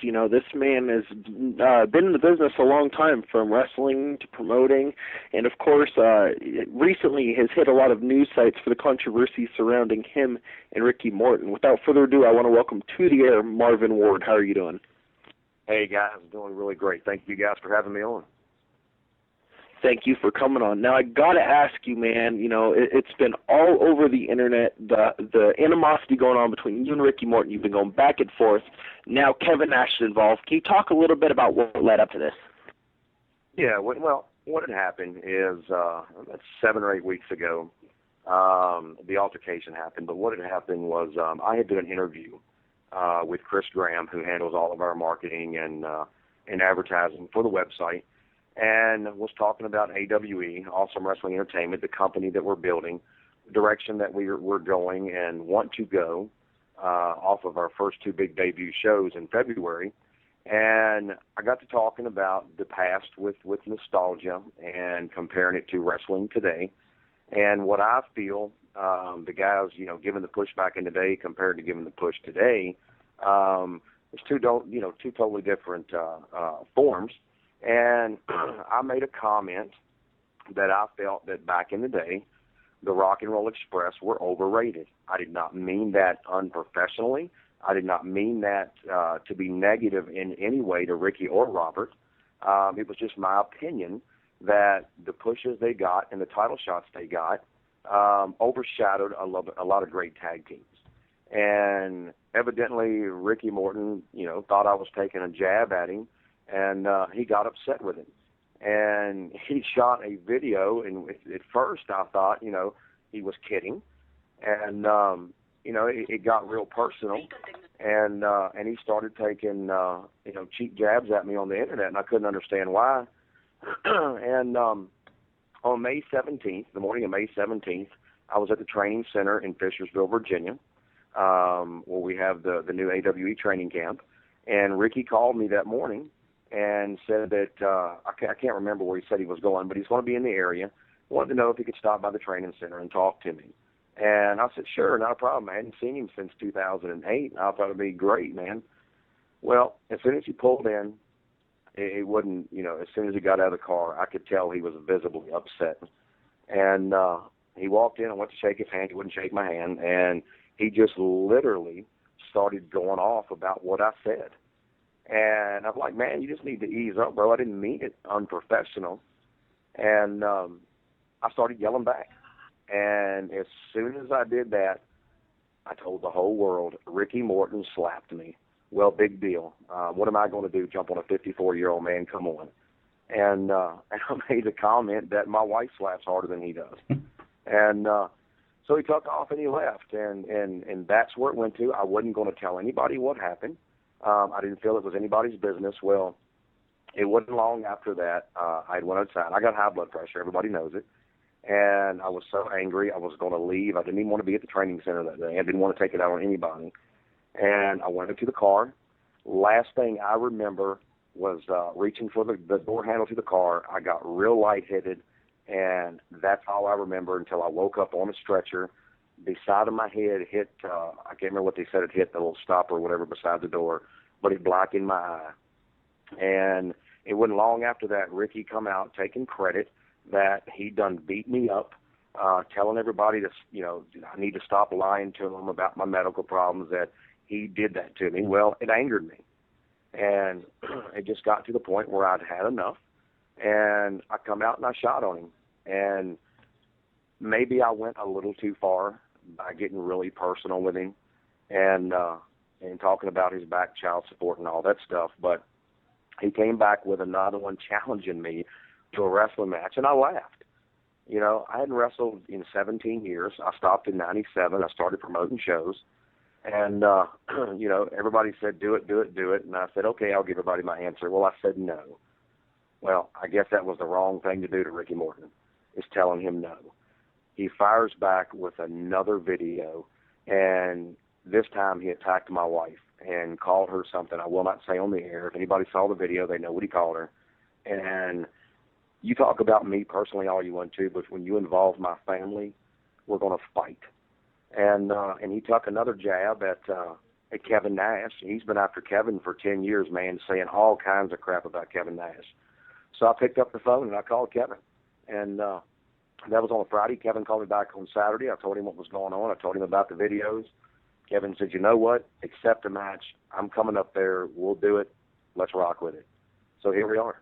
You know, this man has been in the business a long time, from wrestling to promoting, and of course, recently has hit a lot of news sites for the controversy surrounding him and Ricky Morton. Without further ado, I want to welcome to the air Marvin Ward. How are you doing? Hey, guys, I'm doing really great. Thank you guys for having me on. Thank you for coming on. Now, I got to ask you, man, you know, it's been all over the internet, the animosity going on between you and Ricky Morton. You've been going back and forth. Now Kevin Nash is involved. Can you talk a little bit about what led up to this? Yeah, well, what had happened is 7 or 8 weeks ago, the altercation happened. But what had happened was I had done an interview with Chris Graham, who handles all of our marketing and advertising for the website, and was talking about AWE, Awesome Wrestling Entertainment, the company that we're building, the direction that we're going and want to go off of our first 2 big debut shows in February. And I got to talking about the past with nostalgia and comparing it to wrestling today. And what I feel the guys, you know, giving the push back in the day compared to giving the push today, it's two totally different forms. And I made a comment that I felt that back in the day, the Rock and Roll Express were overrated. I did not mean that unprofessionally. I did not mean that to be negative in any way to Ricky or Robert. It was just my opinion that the pushes they got and the title shots they got overshadowed a lot of great tag teams. And evidently Ricky Morton, you know, thought I was taking a jab at him, and he got upset with him. And he shot a video, and at first I thought, you know, he was kidding. And, you know, it got real personal. And he started taking, you know, cheap jabs at me on the internet, and I couldn't understand why. And on May 17th, the morning of May 17th, I was at the training center in Fishersville, Virginia, where we have the new AWE training camp. And Ricky called me that morning and said that, I can't remember where he said he was going, but he's going to be in the area. Wanted to know if he could stop by the training center and talk to me. And I said, sure, not a problem. I hadn't seen him since 2008. I thought it'd be great, man. Well, as soon as he pulled in, it wouldn't, you know, as soon as he got out of the car, I could tell he was visibly upset. And he walked in, I went to shake his hand. He wouldn't shake my hand. And he just literally started going off about what I said. And I'm like, man, you just need to ease up, bro. I didn't mean it unprofessional. And I started yelling back. And as soon as I did that, I told the whole world, Ricky Morton slapped me. Well, big deal. What am I going to do, jump on a 54-year-old man? Come on. And I made a comment that my wife slaps harder than he does. And so he took off and he left. And that's where it went to. I wasn't going to tell anybody what happened. I didn't feel it was anybody's business. Well, it wasn't long after that I went outside. I got high blood pressure. Everybody knows it. And I was so angry, I was going to leave. I didn't even want to be at the training center that day. I didn't want to take it out on anybody. And I went into the car. Last thing I remember was reaching for the door handle to the car. I got real lightheaded, and that's all I remember until I woke up on a stretcher. The side of my head hit, I can't remember what they said, it hit the little stopper or whatever beside the door, but it blackened my eye. And it wasn't long after that, Ricky come out taking credit that he done beat me up, telling everybody to, you know, I need to stop lying to them about my medical problems, that he did that to me. Well, it angered me. And it just got to the point where I'd had enough. And I come out and I shot on him. And maybe I went a little too far by getting really personal with him and talking about his back, child support, and all that stuff. But he came back with another one challenging me to a wrestling match, and I laughed. You know, I hadn't wrestled in 17 years. I stopped in 97. I started promoting shows. And, you know, everybody said, do it, do it, do it. And I said, okay, I'll give everybody my answer. Well, I said no. Well, I guess that was the wrong thing to do to Ricky Morton, is telling him no. He fires back with another video, and this time he attacked my wife and called her something I will not say on the air. If anybody saw the video, they know what he called her. And you talk about me personally all you want to, but when you involve my family, we're going to fight. And he took another jab at at Kevin Nash. He's been after Kevin for 10 years, man, saying all kinds of crap about Kevin Nash. So I picked up the phone and I called Kevin. And that was on a Friday. Kevin called me back on Saturday. I told him what was going on. I told him about the videos. Kevin said, you know what? Accept the match. I'm coming up there. We'll do it. Let's rock with it. So here we are.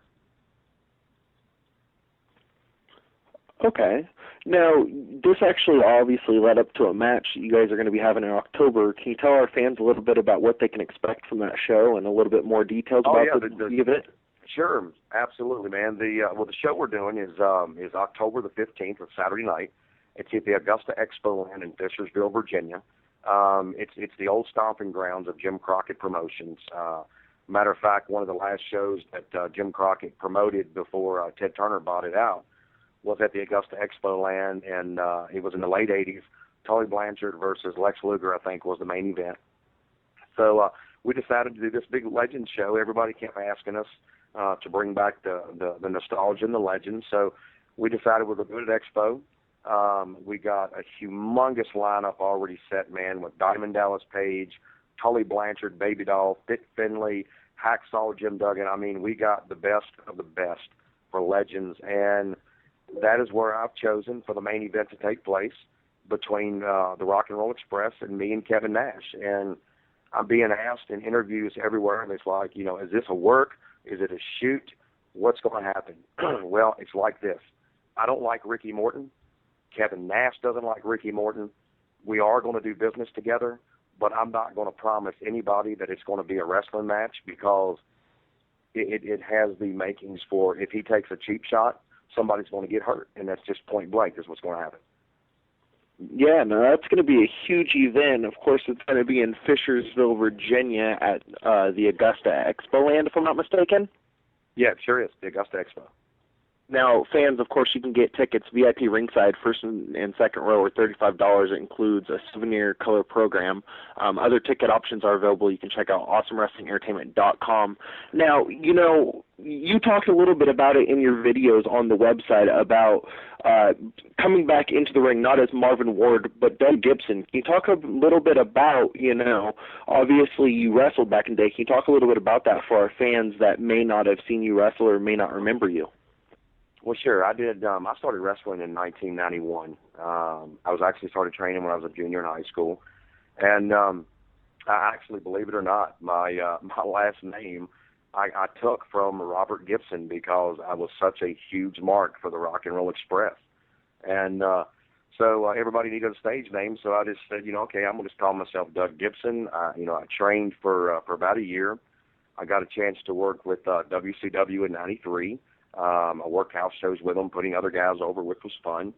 Okay. Now, this actually obviously led up to a match you guys are going to be having in October. Can you tell our fans a little bit about what they can expect from that show and a little bit more details about the event? Sure, absolutely, man. The show we're doing is October the 15th, of Saturday night. It's at the Augusta Expo Land in Fishersville, Virginia. It's the old stomping grounds of Jim Crockett Promotions. Matter of fact, one of the last shows that Jim Crockett promoted before Ted Turner bought it out was at the Augusta Expo Land, and it was in the late 80s. Tully Blanchard versus Lex Luger, I think, was the main event. So we decided to do this big legend show. Everybody kept asking us to bring back the nostalgia and the legend. So we decided we're going to do it at Expo. We got a humongous lineup already set, man, with Diamond Dallas Page, Tully Blanchard, Baby Doll, Fit Finlay, Hacksaw Jim Duggan. I mean, we got the best of the best for legends, and that is where I've chosen for the main event to take place between the Rock and Roll Express and me and Kevin Nash. And I'm being asked in interviews everywhere, and it's like, is this a work? Is it a shoot? What's going to happen? Well, it's like this. I don't like Ricky Morton. Kevin Nash doesn't like Ricky Morton. We are going to do business together, but I'm not going to promise anybody that it's going to be a wrestling match, because it has the makings for, if he takes a cheap shot, somebody's going to get hurt, and that's just point blank is what's going to happen. Yeah, no, that's going to be a huge event. Of course, it's going to be in Fishersville, Virginia at the Augusta Expo Land, if I'm not mistaken. Yeah, it sure is, the Augusta Expo. Now, fans, of course, you can get tickets VIP ringside, first and second row, are $35. It includes a souvenir color program. Other ticket options are available. You can check out AwesomeWrestlingEntertainment.com. Now, you talked a little bit about it in your videos on the website about coming back into the ring, not as Marvin Ward, but Doug Gibson. Can you talk a little bit about, obviously you wrestled back in the day. Can you talk a little bit about that for our fans that may not have seen you wrestle or may not remember you? Well, sure. I did. I started wrestling in 1991. I was actually started training when I was a junior in high school, and I actually, believe it or not, my last name I took from Robert Gibson, because I was such a huge mark for the Rock and Roll Express, and so everybody needed a stage name. So I just said, okay, I'm going to just call myself Doug Gibson. I trained for about a year. I got a chance to work with WCW in '93. I worked house shows with them, putting other guys over, which was fun.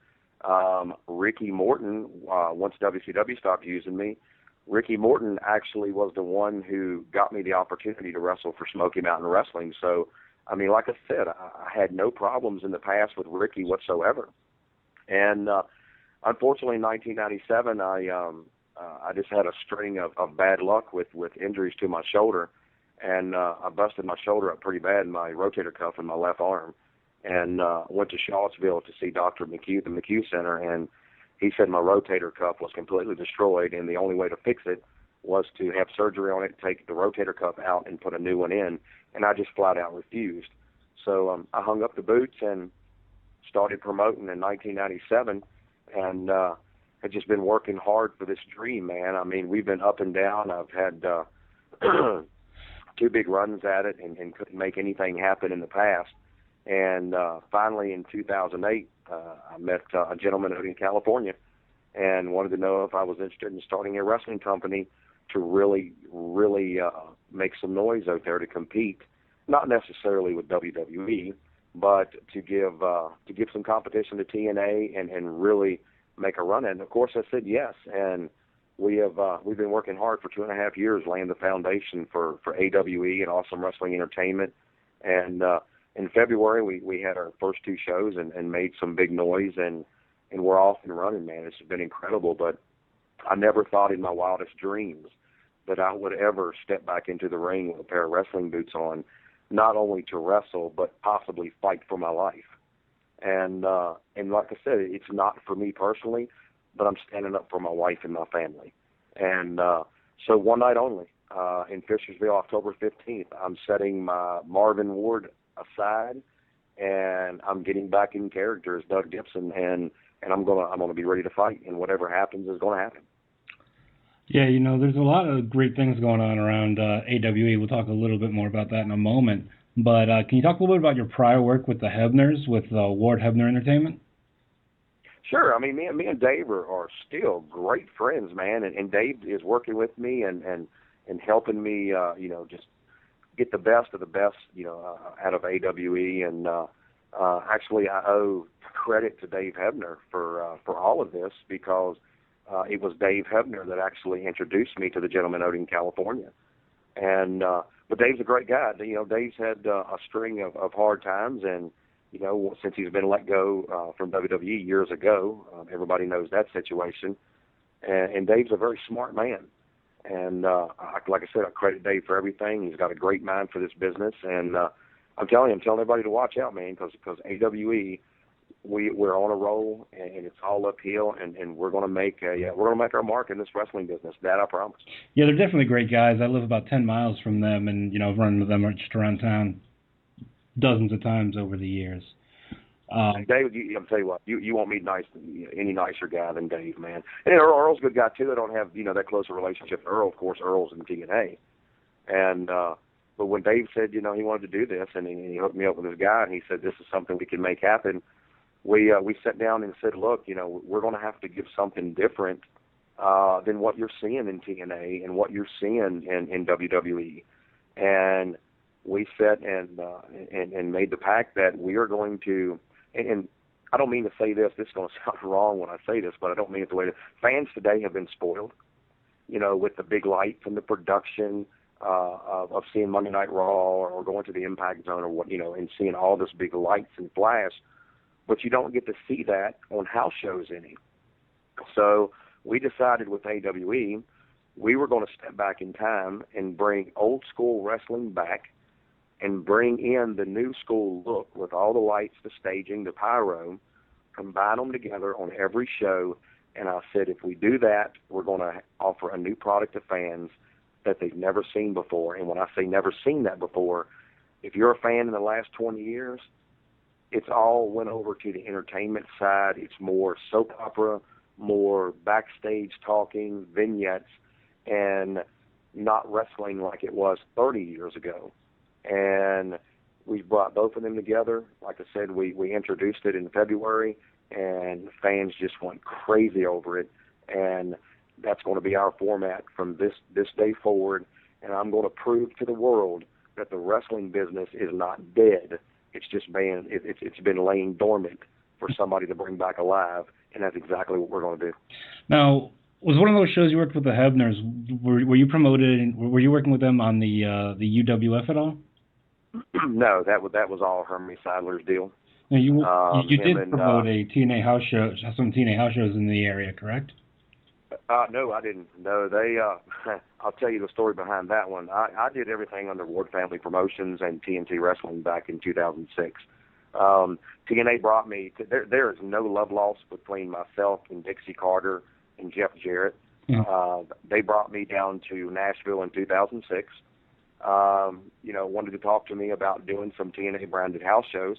Ricky Morton, once WCW stopped using me, Ricky Morton actually was the one who got me the opportunity to wrestle for Smoky Mountain Wrestling. So, like I said, I had no problems in the past with Ricky whatsoever. And unfortunately, in 1997, I just had a string of bad luck with injuries to my shoulder. And I busted my shoulder up pretty bad in my rotator cuff in my left arm, and went to Charlottesville to see Dr. McHugh, the McHugh Center, and he said my rotator cuff was completely destroyed, and the only way to fix it was to have surgery on it, take the rotator cuff out, and put a new one in, and I just flat out refused. So I hung up the boots and started promoting in 1997, and had just been working hard for this dream, man. We've been up and down. I've had two big runs at it and couldn't make anything happen in the past. And finally in 2008, I met a gentleman out in California and wanted to know if I was interested in starting a wrestling company to really make some noise out there to compete, not necessarily with WWE, but to give some competition to TNA and really make a run at it. And of course I said yes, and we've been working hard for 2.5 years laying the foundation for AWE and Awesome Wrestling Entertainment. And in February we had our first two shows and made some big noise, and we're off and running, man. It's been incredible, but I never thought in my wildest dreams that I would ever step back into the ring with a pair of wrestling boots on, not only to wrestle, but possibly fight for my life. And like I said, it's not for me personally, but I'm standing up for my wife and my family. And So one night only in Fishersville, October 15th. I'm setting my Marvin Ward aside, and I'm getting back in character as Doug Gibson, and I'm gonna be ready to fight, and whatever happens is gonna happen. Yeah, there's a lot of great things going on around AWE. We'll talk a little bit more about that in a moment. But can you talk a little bit about your prior work with the Hebners, with Ward Hebner Entertainment? Sure. I mean, me and Dave are still great friends, man. And Dave is working with me and helping me, just get the best of the best, out of AWE. And actually, I owe credit to Dave Hebner for all of this, because it was Dave Hebner that actually introduced me to the gentleman out in California. And but Dave's a great guy. Dave's had a string of hard times, and since he's been let go from WWE years ago, everybody knows that situation. And Dave's a very smart man. And like I said, I credit Dave for everything. He's got a great mind for this business, and I'm telling everybody to watch out, man, because AWE, we're on a roll, and it's all uphill, and we're gonna make our mark in this wrestling business. That I promise. Yeah, they're definitely great guys. I live about 10 miles from them, and I've run into them just around town dozens of times over the years. Dave, I'll tell you what, you won't meet any nicer guy than Dave, man. And Earl's a good guy too. I don't have that close a relationship with Earl. Of course, Earl's in TNA, and but when Dave said he wanted to do this, and he hooked me up with this guy, and he said this is something we can make happen. We sat down and said, look, we're going to have to give something different than what you're seeing in TNA and what you're seeing in WWE, and we sat and made the pact that we are going to. And I don't mean to say this. This is going to sound wrong when I say this, but I don't mean it the way that fans today have been spoiled. With the big lights and the production of seeing Monday Night Raw or going to the Impact Zone or what, and seeing all this big lights and flash, but you don't get to see that on house shows any. So we decided with AWE, we were going to step back in time and bring old school wrestling back, and bring in the new school look with all the lights, the staging, the pyro, combine them together on every show. And I said, if we do that, we're going to offer a new product to fans that they've never seen before. And when I say never seen that before, if you're a fan in the last 20 years, it's all went over to the entertainment side. It's more soap opera, more backstage talking, vignettes, and not wrestling like it was 30 years ago. And we brought both of them together. Like I said, we introduced it in February, and fans just went crazy over it. And that's going to be our format from this day forward. And I'm going to prove to the world that the wrestling business is not dead. It's just it's been laying dormant for somebody to bring back alive, and that's exactly what we're going to do. Now, was one of those shows you worked with the Hebners? Were you promoted? Were you working with them on the UWF at all? No, that was all Hermie Seidler's deal. Now, you did promote a TNA house show, some TNA house shows in the area, correct? No, I didn't. No, they. I'll tell you the story behind that one. I did everything under Ward Family Promotions and TNT Wrestling back in 2006. TNA brought me. There is no love lost between myself and Dixie Carter and Jeff Jarrett. Mm-hmm. They brought me down to Nashville in 2006. Wanted to talk to me about doing some TNA branded house shows.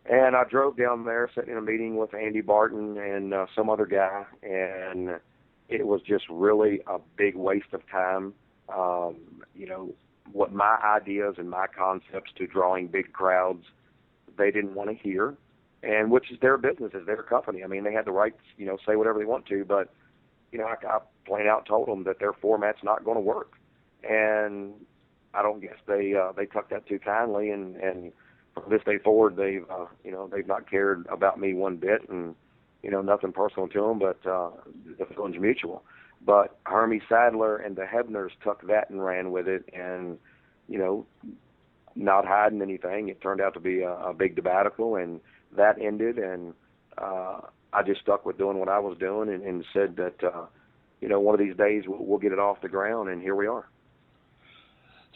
And I drove down there, sat in a meeting with Andy Barton and some other guy, and it was just really a big waste of time. What my ideas and my concepts to drawing big crowds, they didn't want to hear, and which is their business, is their company. I mean, they had the right to, say whatever they want to, but, I plain out told them that their format's not going to work. And I don't guess they took that too kindly, and from this day forward, they've not cared about me one bit, and nothing personal to them, but the feeling's mutual. But Hermie Seidler and the Hebners took that and ran with it, and not hiding anything, it turned out to be a big debacle, and that ended, and I just stuck with doing what I was doing, and said that one of these days we'll get it off the ground, and here we are.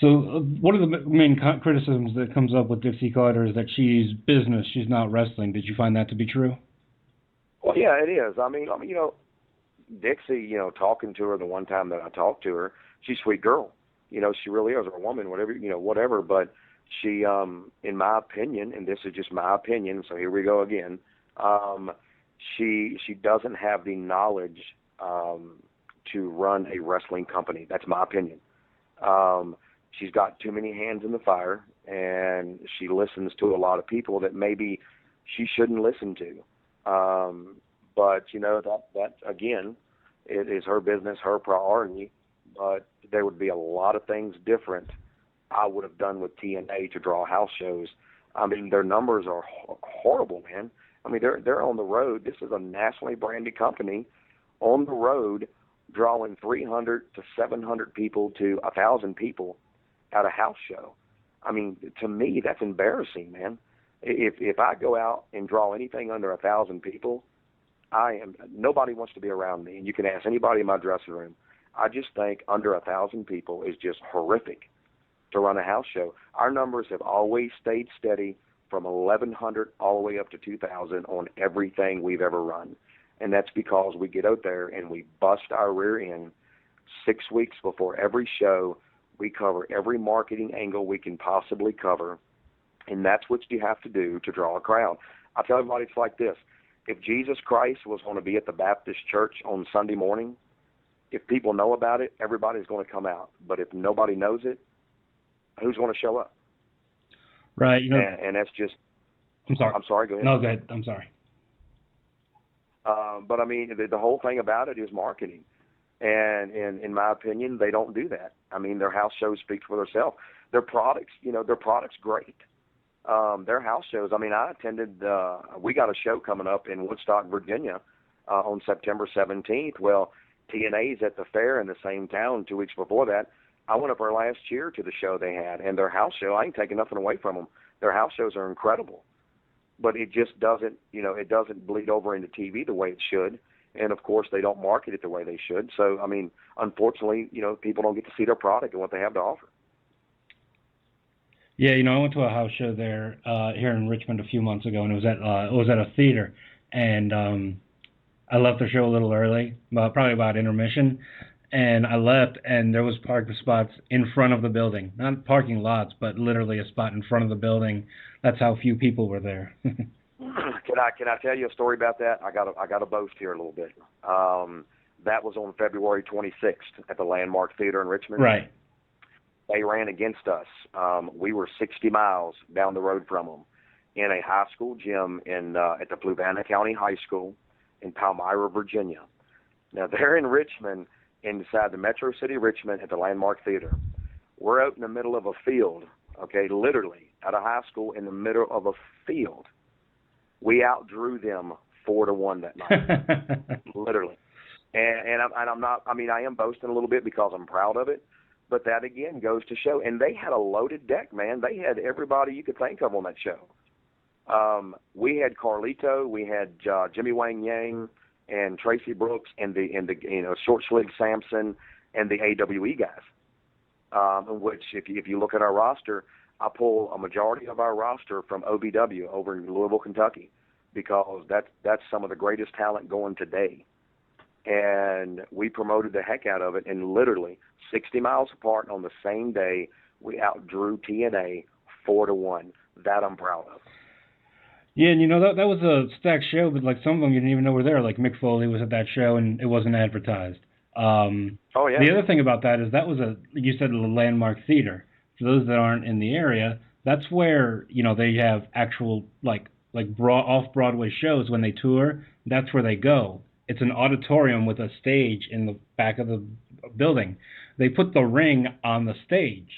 So one of the main criticisms that comes up with Dixie Carter is that she's business, she's not wrestling. Did you find that to be true? Well, yeah, it is. I mean, Dixie, talking to her the one time that I talked to her, she's a sweet girl. She really is, or a woman, whatever. But she, in my opinion, and this is just my opinion, so here we go again. She doesn't have the knowledge to run a wrestling company. That's my opinion. She's got too many hands in the fire, and she listens to a lot of people that maybe she shouldn't listen to. But that again, it is her business, her priority. But there would be a lot of things different I would have done with TNA to draw house shows. I mean, their numbers are horrible, man. I mean, they're on the road. This is a nationally branded company on the road, drawing 300 to 700 people to 1,000 people at a house show. I mean, to me, that's embarrassing, man. If I go out and draw anything under 1,000 people, nobody wants to be around me. And you can ask anybody in my dressing room. I just think under 1,000 people is just horrific to run a house show. Our numbers have always stayed steady from 1,100 all the way up to 2,000 on everything we've ever run. And that's because we get out there and we bust our rear end 6 weeks before every show. We cover every marketing angle we can possibly cover. And that's what you have to do to draw a crowd. I tell everybody it's like this. If Jesus Christ was going to be at the Baptist church on Sunday morning, if people know about it, everybody's going to come out. But if nobody knows it, who's going to show up? Right. And that's just... I'm sorry. I'm sorry, go ahead. No, go ahead. I'm sorry. But, I mean, the whole thing about it is marketing. And in my opinion, they don't do that. I mean, their house shows speak for themselves. Their product's great. Their house shows, I mean, I attended, we got a show coming up in Woodstock, Virginia on September 17th. Well, TNA's at the fair in the same town 2 weeks before that. I went up there last year to the show they had, and their house show, I ain't taking nothing away from them. Their house shows are incredible. But it just doesn't, it doesn't bleed over into TV the way it should. And, of course, they don't market it the way they should. So, I mean, unfortunately, people don't get to see their product and what they have to offer. Yeah, I went to a house show there here in Richmond a few months ago, and it was at a theater. And I left the show a little early, probably about intermission. And I left, and there was parking spots in front of the building. Not parking lots, but literally a spot in front of the building. That's how few people were there. Can I tell you a story about that? I got to boast here a little bit. That was on February 26th at the Landmark Theater in Richmond. Right. They ran against us. We were 60 miles down the road from them in a high school gym at the Fluvanna County High School in Palmyra, Virginia. Now, they're in Richmond, inside the Metro City, Richmond, at the Landmark Theater. We're out in the middle of a field, okay, literally, at a high school in the middle of a field. We outdrew them 4-1 that night, literally. And I'm not, I mean, I am boasting a little bit because I'm proud of it, but that, again, goes to show. And they had a loaded deck, man. They had everybody you could think of on that show. We had Carlito, we had Jimmy Wang Yang, and Tracy Brooks, and the Short Sleeve Sampson, and the AWE guys. Which, if you look at our roster, I pull a majority of our roster from OBW over in Louisville, Kentucky, because that's some of the greatest talent going today. And we promoted the heck out of it, and literally 60 miles apart on the same day, we outdrew TNA 4-1. That I'm proud of. Yeah, and that was a stacked show, but like some of them you didn't even know were there. Like Mick Foley was at that show, and it wasn't advertised. Oh yeah. The other thing about that is that was you said, a Landmark Theater. For those that aren't in the area, that's where they have actual like off-Broadway shows when they tour. That's where they go. It's an auditorium with a stage in the back of the building. They put the ring on the stage,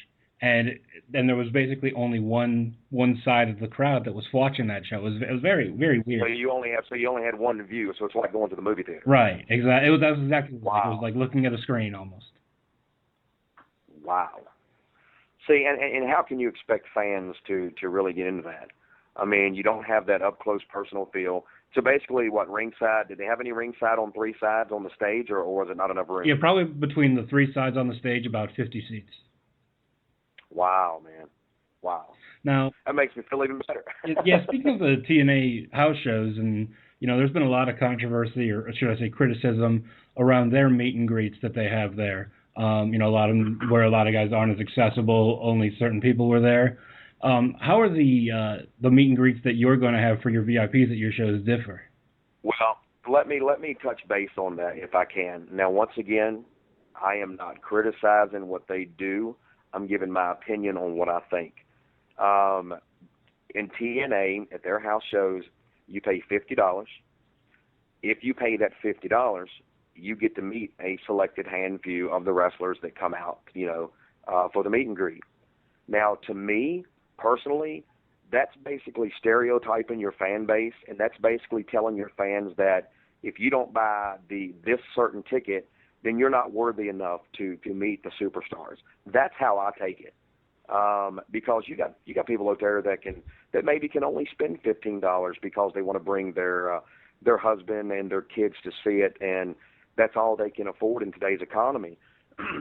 and there was basically only one side of the crowd that was watching that show. It was very, very weird. So you only had one view, so it's like going to the movie theater. Right, exactly. That was exactly wow. It was like looking at a screen almost. Wow. See, and how can you expect fans to really get into that? I mean, you don't have that up-close personal feel. So basically, ringside, did they have any ringside on three sides on the stage, or was it not enough room? Yeah, probably between the three sides on the stage, about 50 seats. Wow, man. Wow. Now, that makes me feel even better. Yeah, speaking of the TNA house shows, and there's been a lot of controversy, or should I say criticism, around their meet and greets that they have there. A lot of them, where a lot of guys aren't as accessible, only certain people were there. How are the meet and greets that you're going to have for your VIPs at your shows differ? Well, let me touch base on that if I can. Now, once again, I am not criticizing what they do. I'm giving my opinion on what I think. In TNA, at their house shows, you pay $50. If you pay that $50, you get to meet a selected handful of the wrestlers that come out, for the meet and greet. Now, to me, personally, that's basically stereotyping your fan base, and that's basically telling your fans that if you don't buy this certain ticket, then you're not worthy enough to meet the superstars. That's how I take it. Because you got people out there that maybe can only spend $15 because they want to bring their husband and their kids to see it, and that's all they can afford in today's economy.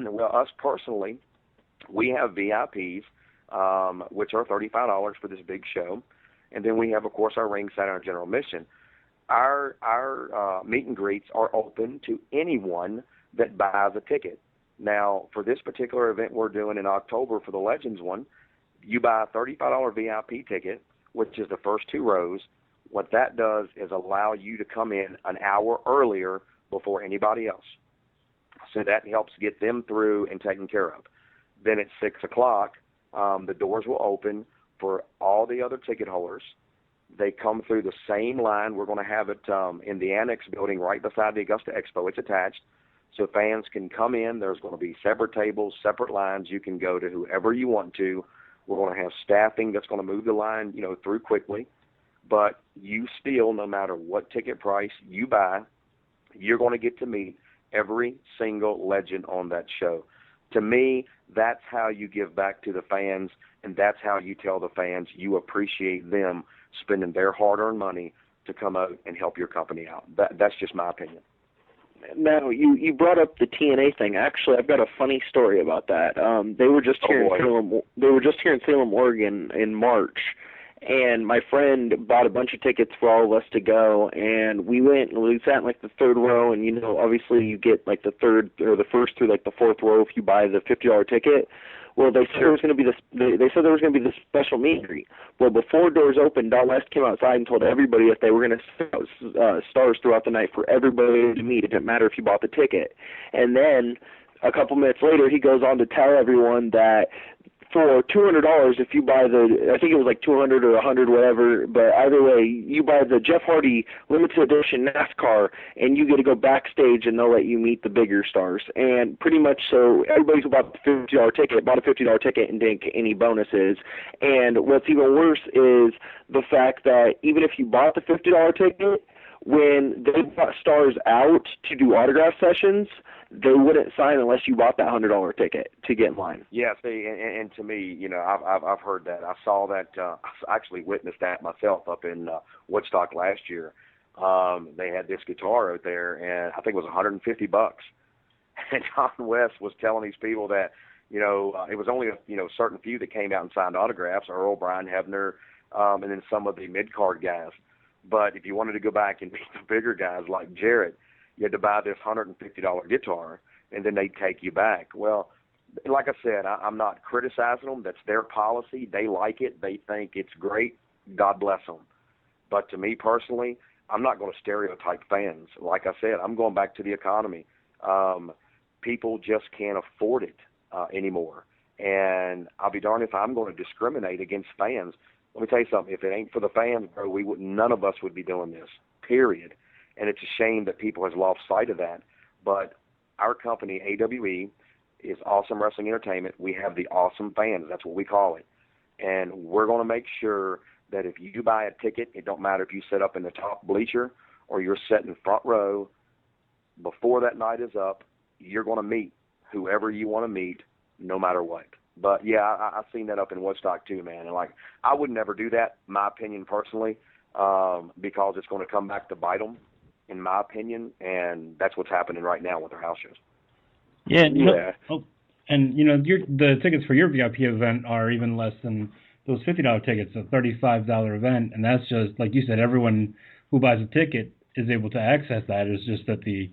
Well, us personally, we have VIPs, which are $35 for this big show, and then we have, of course, our ringside and our general admission. Our meet and greets are open to anyone that buys a ticket. Now, for this particular event we're doing in October for the Legends one, you buy a $35 VIP ticket, which is the first 2 rows. What that does is allow you to come in an hour earlier before anybody else. So that helps get them through and taken care of. Then at 6 o'clock, the doors will open for all the other ticket holders. They come through the same line. We're going to have it in the Annex building right beside the Augusta Expo. It's attached. So fans can come in. There's going to be separate tables, separate lines. You can go to whoever you want to. We're going to have staffing that's going to move the line, through quickly. But you still, no matter what ticket price you buy, you're going to get to meet every single legend on that show. To me, that's how you give back to the fans, and that's how you tell the fans you appreciate them spending their hard-earned money to come out and help your company out. That's just my opinion. Now, you brought up the TNA thing. Actually, I've got a funny story about that. They were just here in Salem. They were just here in Salem, Oregon, in March, and my friend bought a bunch of tickets for all of us to go. And we went and we sat in like the 3rd row. And obviously, you get like the 3rd or the 1st through like the 4th row if you buy the $50 ticket. Well, they said there was going to be this. They said there was going to be this special meet and greet. Well, before doors opened, Don West came outside and told everybody that they were going to send out stars throughout the night for everybody to meet. It didn't matter if you bought the ticket. And then a couple minutes later, he goes on to tell everyone that for $200, if you buy I think it was like 200 or 100, whatever, but either way, you buy the Jeff Hardy limited edition NASCAR, and you get to go backstage, and they'll let you meet the bigger stars. And pretty much so, everybody who bought the $50 ticket bought a $50 ticket and didn't get any bonuses. And what's even worse is the fact that even if you bought the $50 ticket, when they brought stars out to do autograph sessions, they wouldn't sign unless you bought that $100 ticket to get in line. Yeah, see, and to me, I've heard that. I saw that. I actually witnessed that myself up in Woodstock last year. They had this guitar out there, and I think it was $150. And John West was telling these people that, it was only a certain few that came out and signed autographs: Earl, Brian Hebner, and then some of the mid-card guys. But if you wanted to go back and meet the bigger guys like Jarrett, you had to buy this $150 guitar, and then they'd take you back. Well, like I said, I'm not criticizing them. That's their policy. They like it. They think it's great. God bless them. But to me personally, I'm not going to stereotype fans. Like I said, I'm going back to the economy. People just can't afford it anymore. And I'll be darned if I'm going to discriminate against fans. Let me tell you something. If it ain't for the fans, bro, none of us would be doing this, period. And it's a shame that people have lost sight of that. But our company, AWE, is Awesome Wrestling Entertainment. We have the awesome fans. That's what we call it. And we're going to make sure that if you buy a ticket, it don't matter if you sit up in the top bleacher or you're sitting front row, before that night is up, you're going to meet whoever you want to meet, no matter what. But, yeah, I've seen that up in Woodstock too, man. And, I would never do that, my opinion personally, because it's going to come back to bite them, in my opinion, and that's what's happening right now with our house shows. Yeah. The tickets for your VIP event are even less than those $50 tickets, a $35 event, and that's just, like you said, everyone who buys a ticket is able to access that. It's just that the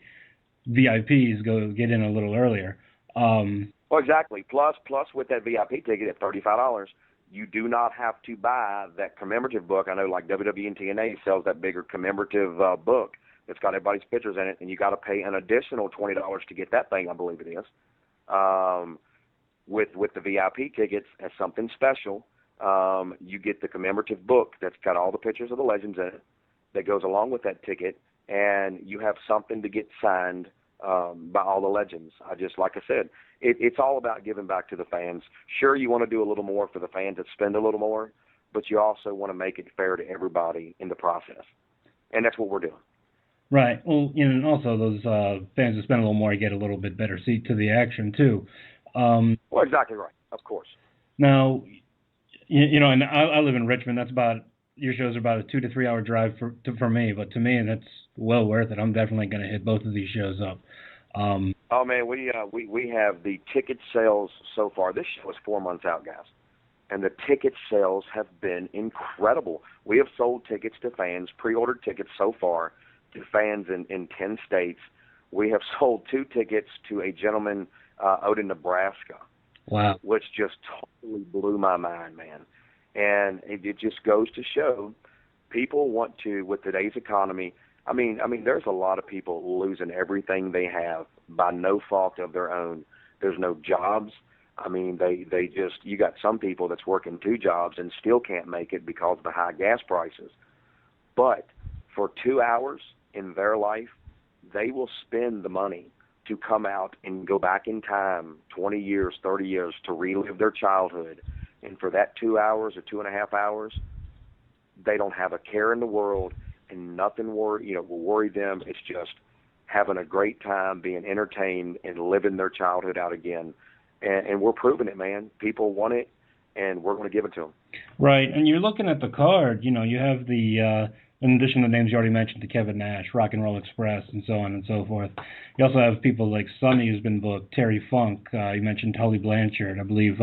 VIPs get in a little earlier. Well, exactly. Plus, with that VIP ticket at $35, you do not have to buy that commemorative book. I know, like WWE and TNA sells that bigger commemorative book that's got everybody's pictures in it, and you got to pay an additional $20 to get that thing. I believe it is. With the VIP tickets as something special, you get the commemorative book that's got all the pictures of the legends in it that goes along with that ticket, and you have something to get signed by all the legends. Like I said, it's all about giving back to the fans. Sure, you want to do a little more for the fans that spend a little more, but you also want to make it fair to everybody in the process, and that's what we're doing. Right. Well, and also those fans that spend a little more get a little bit better seat to the action too. Well, exactly right. Of course. Now, and I live in Richmond. Your shows are about a 2 to 3 hour drive for me, but to me that's well worth it. I'm definitely going to hit both of these shows up. Oh man, we have the ticket sales so far. This show is 4 months out, guys, and the ticket sales have been incredible. We have sold tickets to fans, pre-ordered tickets so far to fans in 10 states. We have sold 2 tickets to a gentleman out in Nebraska. Wow. Which just totally blew my mind, man. And it just goes to show people want to, with today's economy, I mean, there's a lot of people losing everything they have by no fault of their own. There's no jobs. I mean, they just, you got some people that's working 2 jobs and still can't make it because of the high gas prices. But for 2 hours in their life, they will spend the money to come out and go back in time 20 years, 30 years to relive their childhood. And for that 2 hours or 2.5 hours, they don't have a care in the world, and nothing will worry them. It's just having a great time, being entertained, and living their childhood out again. And we're proving it, man. People want it, and we're going to give it to them. Right. And you're looking at the card. You have the in addition to the names you already mentioned, to Kevin Nash, Rock and Roll Express, and so on and so forth. You also have people like Sonny, who's been booked, Terry Funk. You mentioned Tully Blanchard. I believe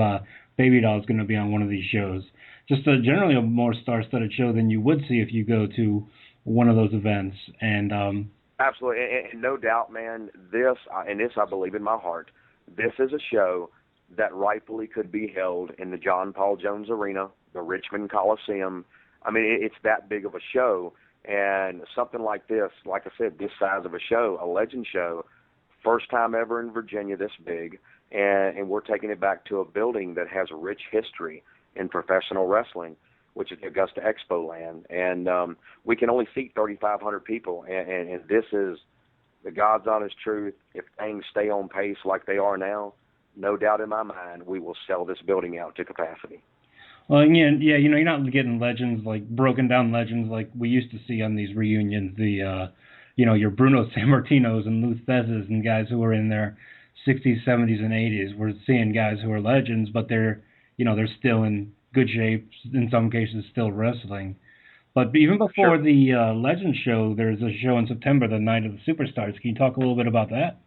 Baby Doll is going to be on one of these shows. Just generally a more star-studded show than you would see if you go to one of those events. And absolutely, and no doubt, man. This I believe in my heart. This is a show that rightfully could be held in the John Paul Jones Arena, the Richmond Coliseum. I mean, it's that big of a show, and something like this, like I said, this size of a show, a legend show, first time ever in Virginia this big, and we're taking it back to a building that has a rich history in professional wrestling, which is Augusta Expo Land, and we can only seat 3,500 people, and this is the God's honest truth. If things stay on pace like they are now, no doubt in my mind, we will sell this building out to capacity. Well, yeah, you're not getting legends, like broken down legends like we used to see on these reunions. Your Bruno Sammartinos and Lou Theszes and guys who were in their 60s, 70s, and 80s. We're seeing guys who are legends, but they're still in good shape, in some cases still wrestling. But even before the Legend show, there's a show in September, the Night of the Superstars. Can you talk a little bit about that?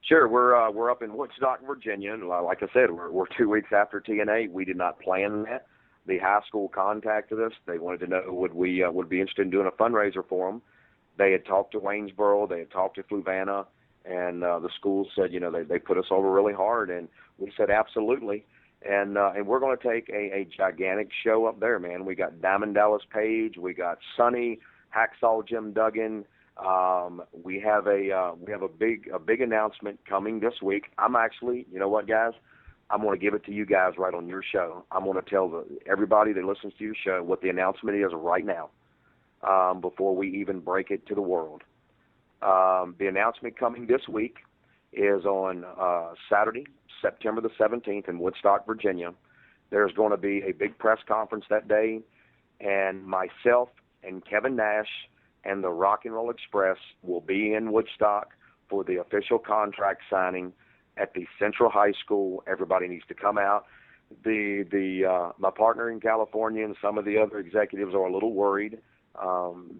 Sure. We're up in Woodstock, Virginia, and like I said, we're 2 weeks after TNA. We did not plan that. The high school contacted us. They wanted to know would we be interested in doing a fundraiser for them. They had talked to Waynesboro, they had talked to Fluvanna, and the school said, they put us over really hard, and we said absolutely. And we're going to take a gigantic show up there, man. We got Diamond Dallas Page, we got Sonny, Hacksaw Jim Duggan. We have a big announcement coming this week. I'm actually, you know what, guys? I'm going to give it to you guys right on your show. I'm going to tell everybody that listens to your show what the announcement is right now, before we even break it to the world. The announcement coming this week is on Saturday, September the 17th in Woodstock, Virginia. There's going to be a big press conference that day, and myself and Kevin Nash and the Rock and Roll Express will be in Woodstock for the official contract signing at the Central High School. Everybody needs to come out. My partner in California and some of the other executives are a little worried.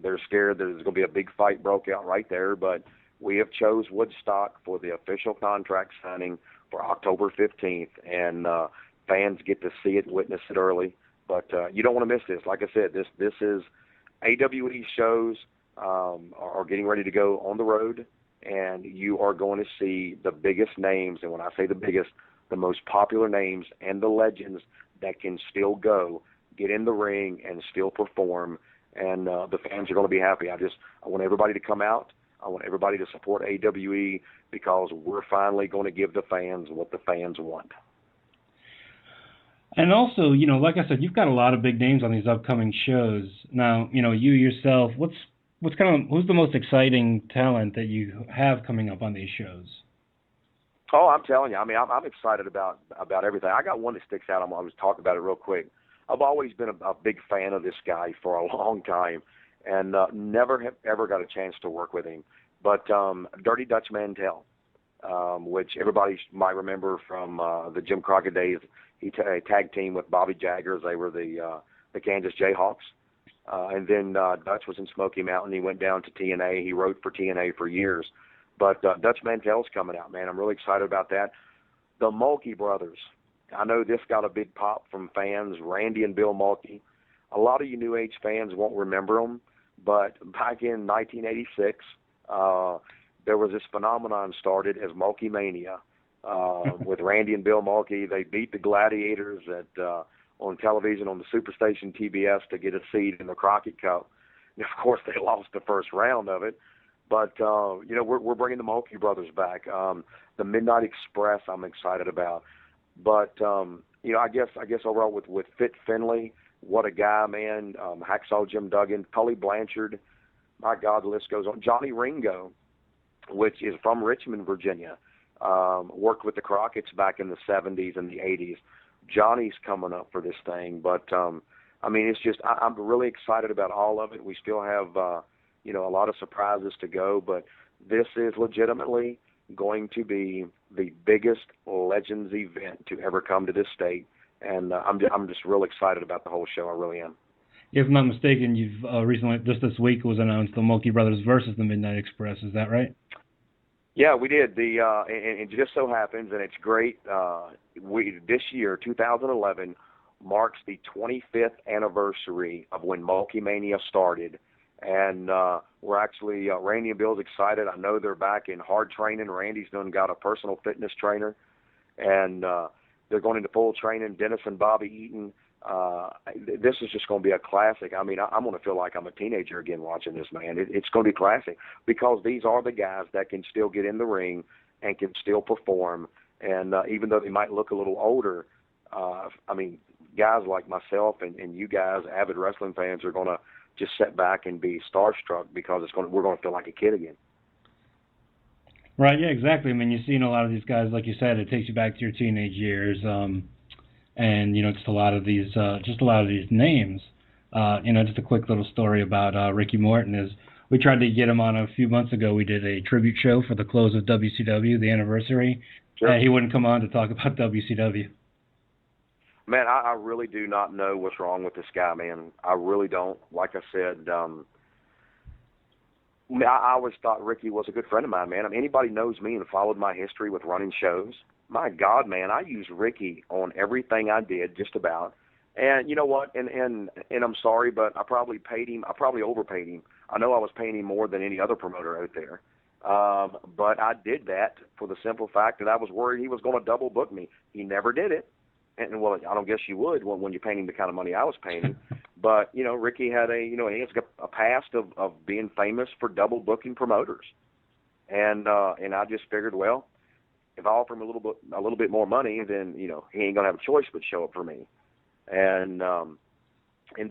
They're scared that there's going to be a big fight broke out right there, but we have chose Woodstock for the official contract signing for October 15th, and fans get to see it, witness it early. But you don't want to miss this. Like I said, this is AWE shows are getting ready to go on the road, and you are going to see the biggest names, and when I say the biggest, the most popular names and the legends that can still go, get in the ring and still perform, and the fans are going to be happy. I want everybody to come out. I want everybody to support AWE because we're finally going to give the fans what the fans want. And also, you know, like I said, you've got a lot of big names on these upcoming shows. Now, you know, you yourself, who's the most exciting talent that you have coming up on these shows? Oh, I'm telling you, I mean, I'm excited about everything. I got one that sticks out. I was talking about it real quick. I've always been a big fan of this guy for a long time, and never have ever got a chance to work with him. But Dirty Dutch Mantel, which everybody might remember from the Jim Crockett days. He tag team with Bobby Jaggers. They were the Kansas Jayhawks. And then Dutch was in Smoky Mountain. He went down to TNA. He wrote for TNA for years. But Dutch Mantel's coming out, man. I'm really excited about that. The Mulkey brothers. I know this got a big pop from fans, Randy and Bill Mulkey. A lot of you New Age fans won't remember them, but back in 1986, there was this phenomenon started as Mulkey Mania with Randy and Bill Mulkey. They beat the Gladiators on television on the Superstation TBS to get a seed in the Crockett Cup. And of course, they lost the first round of it. But, you know, we're bringing the Mulkey brothers back. The Midnight Express I'm excited about. But, you know, I guess overall with Fit Finley, what a guy, man. Hacksaw Jim Duggan, Tully Blanchard, my God, the list goes on. Johnny Ringo, which is from Richmond, Virginia, worked with the Crockett's back in the 70s and the 80s. Johnny's coming up for this thing. But, I mean, it's just I'm really excited about all of it. We still have, you know, a lot of surprises to go. But this is legitimately going to be the biggest Legends event to ever come to this state. And I'm just real excited about the whole show. I really am. If I'm not mistaken, you've recently, just this week, was announced the Mulkey Brothers versus the Midnight Express. Is that right? Yeah, we did. And it just so happens, and it's great. This year, 2011, marks the 25th anniversary of when Mulkey Mania started. And we're actually, Randy and Bill's excited. I know they're back in hard training. Randy's got a personal fitness trainer. And they're going into full training. Dennis and Bobby Eaton. This is just going to be a classic. I mean, I'm going to feel like I'm a teenager again watching this, man. It's going to be classic because these are the guys that can still get in the ring and can still perform. And even though they might look a little older, I mean, guys like myself and you guys, avid wrestling fans, are going to just sit back and be starstruck because we're going to feel like a kid again. Right, yeah, exactly. I mean, you've seen a lot of these guys, like you said, it takes you back to your teenage years, and you know, just a lot of these names. You know, just a quick little story about Ricky Morton is we tried to get him on a few months ago. We did a tribute show for the close of WCW, the anniversary. Sure. He wouldn't come on to talk about WCW. Man, I really do not know what's wrong with this guy, man. I really don't. Like I said, I always thought Ricky was a good friend of mine, man. I mean, anybody knows me and followed my history with running shows. My God, man, I used Ricky on everything I did, just about. And you know what? And I'm sorry, but I probably paid him. I probably overpaid him. I know I was paying him more than any other promoter out there. But I did that for the simple fact that I was worried he was going to double book me. He never did it. And well, I don't guess you would when you're paying him the kind of money I was paying him. But you know, Ricky had he has a past of being famous for double booking promoters, and I just figured, well, if I offer him a little bit more money, then he ain't gonna have a choice but show up for me. And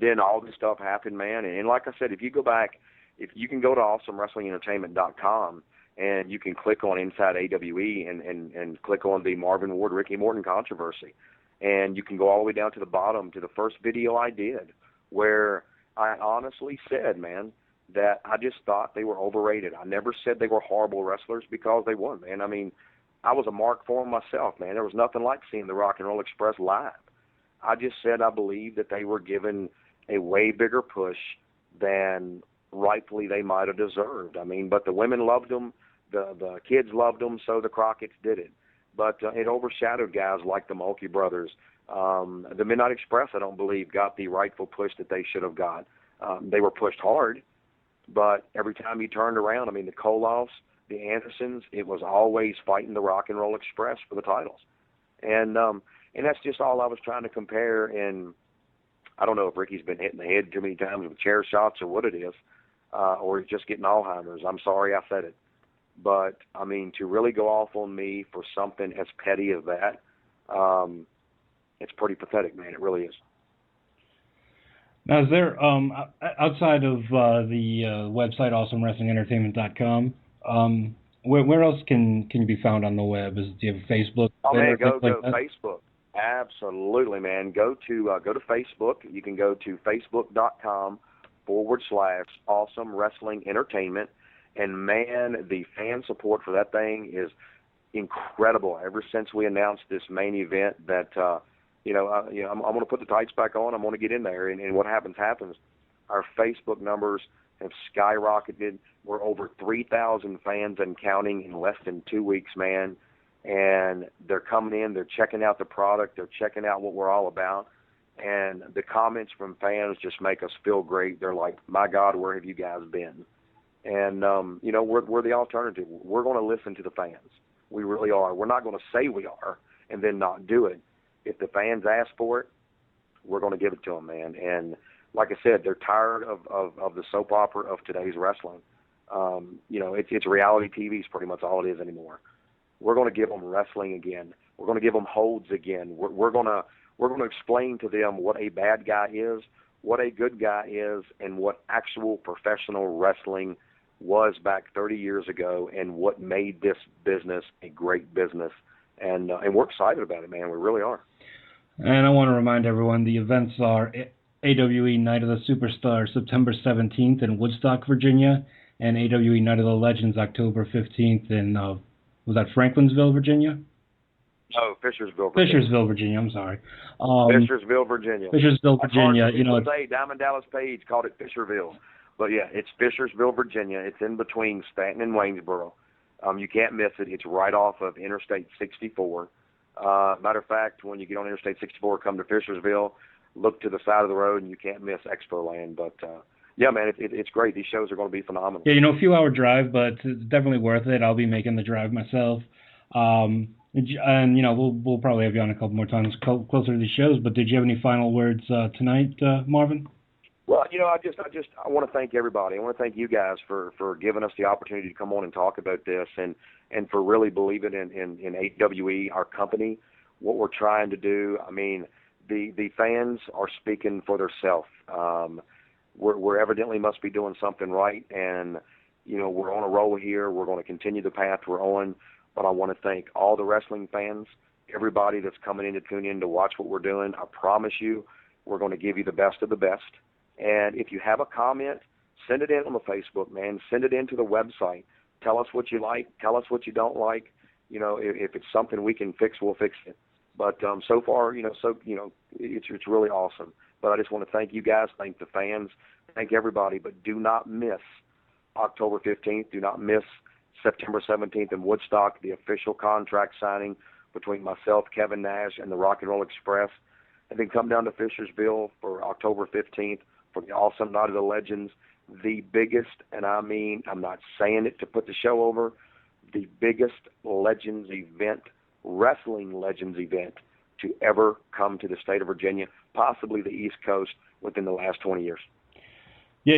then all this stuff happened, man. And like I said, if you go back, if you can go to AwesomeWrestlingEntertainment.com and you can click on Inside AWE and click on the Marvin Ward Ricky Morton controversy. And you can go all the way down to the bottom to the first video I did, where I honestly said, man, that I just thought they were overrated. I never said they were horrible wrestlers because they weren't, man. I mean, I was a mark for them myself, man. There was nothing like seeing the Rock and Roll Express live. I just said I believed that they were given a way bigger push than rightfully they might have deserved. I mean, but the women loved them, the kids loved them, so the Crockett's did it. But it overshadowed guys like the Mulkey brothers. The Midnight Express, I don't believe, got the rightful push that they should have got. They were pushed hard, but every time you turned around, I mean, the Koloffs, the Andersons, it was always fighting the Rock and Roll Express for the titles. And that's just all I was trying to compare. And I don't know if Ricky's been hit in the head too many times with chair shots or what it is, or he's just getting Alzheimer's. I'm sorry I said it. But, I mean, to really go off on me for something as petty as that, it's pretty pathetic, man. It really is. Now, is there, outside of the website, AwesomeWrestlingEntertainment.com, where else can you be found on the web? Do you have a Facebook? Oh, man, go Facebook. Absolutely, man. Go to Facebook. You can go to Facebook.com/Awesome Wrestling Entertainment. And, man, the fan support for that thing is incredible. Ever since we announced this main event that, I'm going to put the tights back on. I'm going to get in there. And what happens. Our Facebook numbers have skyrocketed. We're over 3,000 fans and counting in less than 2 weeks, man. And they're coming in. They're checking out the product. They're checking out what we're all about. And the comments from fans just make us feel great. They're like, my God, where have you guys been? And, we're the alternative. We're going to listen to the fans. We really are. We're not going to say we are and then not do it. If the fans ask for it, we're going to give it to them, man. And like I said, they're tired of the soap opera of today's wrestling. It's reality TV is pretty much all it is anymore. We're going to give them wrestling again. We're going to give them holds again. We're going to explain to them what a bad guy is, what a good guy is, and what actual professional wrestling was back 30 years ago, and what made this business a great business. And we're excited about it, man. We really are. And I want to remind everyone, the events are AWE Night of the Superstars, September 17th in Woodstock, Virginia, and AWE Night of the Legends, October 15th in, was that Franklinsville, Virginia? Oh, Fishersville, Virginia. Fishersville, Virginia, I'm sorry. Fishersville, Virginia. Fishersville, Virginia. Diamond Dallas Page called it Fisherville. But, yeah, it's Fishersville, Virginia. It's in between Stanton and Waynesboro. You can't miss it. It's right off of Interstate 64. Matter of fact, when you get on Interstate 64, come to Fishersville, look to the side of the road, and you can't miss Expo Land. But, yeah, man, it's great. These shows are going to be phenomenal. Yeah, a few-hour drive, but it's definitely worth it. I'll be making the drive myself. And, we'll probably have you on a couple more times closer to these shows. But did you have any final words tonight, Marvin? Well, I want to thank everybody. I want to thank you guys for giving us the opportunity to come on and talk about this, and for really believing in AWE, our company, what we're trying to do. I mean, the fans are speaking for themselves. We're evidently must be doing something right, and we're on a roll here. We're going to continue the path we're on. But I want to thank all the wrestling fans, everybody that's coming in to tune in to watch what we're doing. I promise you, we're going to give you the best of the best. And if you have a comment, send it in on the Facebook, man. Send it in to the website. Tell us what you like. Tell us what you don't like. If it's something we can fix, we'll fix it. But so far, it's really awesome. But I just want to thank you guys, thank the fans, thank everybody. But do not miss October 15th. Do not miss September 17th in Woodstock, the official contract signing between myself, Kevin Nash, and the Rock and Roll Express. And then come down to Fishersville for October 15th for the Awesome Night of the Legends, the biggest, and I mean, I'm not saying it to put the show over, the biggest Legends event, wrestling Legends event to ever come to the state of Virginia, possibly the East Coast, within the last 20 years. Yeah,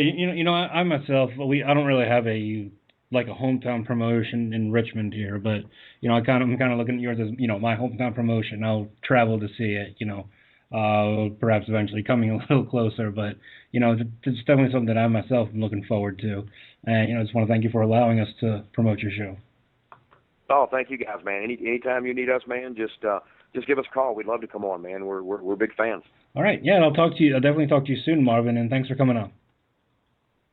I myself, I don't really have a hometown promotion in Richmond here, but I'm kind of looking at yours as my hometown promotion. I'll travel to see it, perhaps eventually coming a little closer, but it's definitely something that I myself am looking forward to, and I just want to thank you for allowing us to promote your show. Oh, thank you guys, man. Anytime you need us, man, just give us a call. We'd love to come on, man. We're big fans. All right, yeah, I'll definitely talk to you soon, Marvin, and thanks for coming on.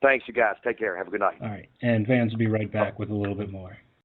Thanks, you guys. Take care. Have a good night. All right, and fans will be right back with a little bit more.